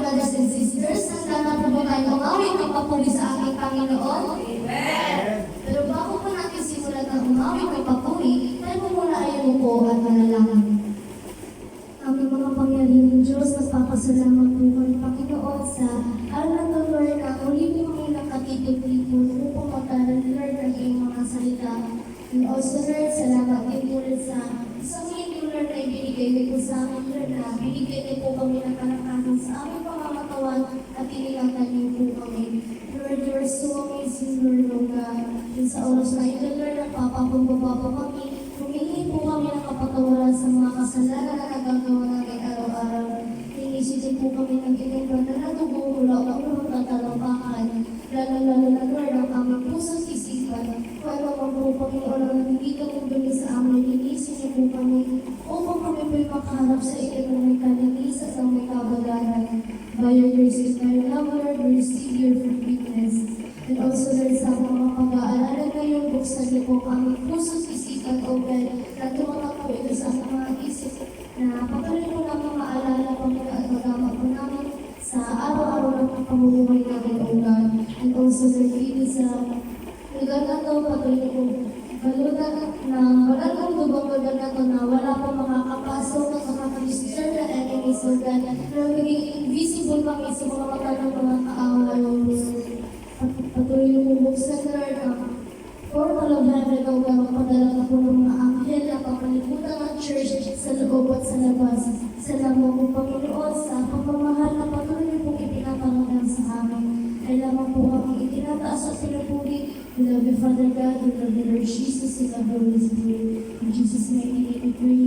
brothers and sisters, handa na po ba tayo umawit ng papuri sa ating Panginoon? Amen. Pero bago po natin simulan ng umawit ng papuri, tayo po muna ay umupo at manalangin. Aming mga pangyarihan Diyos, nagpapasalamat po kami Panginoon sa araw na ito, Lord, na muli po kami nakatitip-tipon upang magkaroon, Lord, ng iyong mga salita. And also, Lord, salamat din po rin sa isang linggo, Lord, na ibinigay niyo po sa amin, Lord, na binigyan niyo po kami ng kalakasan sa aming pamamatawan at iningatan niyo po kami. Lord, you are so amazing, Lord, O God. Yung sa oras na ito, Lord, nagpapakumbaba po kami. Humingi po kami ng kapatawaran sa mga kasalanan na nagagawa natin araw-araw. Inisipin po kami ng ginagawa na natutulog ang mga tatalampakan. Lalo-lalo na, Lord, ang aming puso't isipan. Kung ano man po, Panginoon, ang nandito kong dumi sa amin, inisip niyo po kami upang kami po'y makaharap sa iyo ng may kalinisan at may kabagaran. By your grace and by your love, Lord, we receive your forgiveness. And also, Lord, sa mga pag-aalala ngayon, buksan niyo po kami puso't isipan, O God, na tumatak po ito sa mga isip na patuloy po namin maalala, Panginoon, at magama po namin sa araw-araw ng pamumuhay namin, O God. And also, Lord, dito sa lugar na ito, patuloy po balutan na wala nang lubang lugar na ito na wala pa makakapasok at makakalistar na enemies, O God, na magiging invisible kami sa mga mata ng mga kaaway, O Lord. Patuloy mo buksan, Lord, ang portal of heaven, O God, magpadala ka po ng mga anghel na papaliputan ang church sa loob at sa labas. Salamat po, Panginoon, sa pagmamahal na patuloy pong ipinapangalanan sa amin. Kailangan po kami itinataas at pinupuri. We love you, Father God. We love you, Lord Jesus. We love you, Holy Spirit. In Jesus' name, we pray.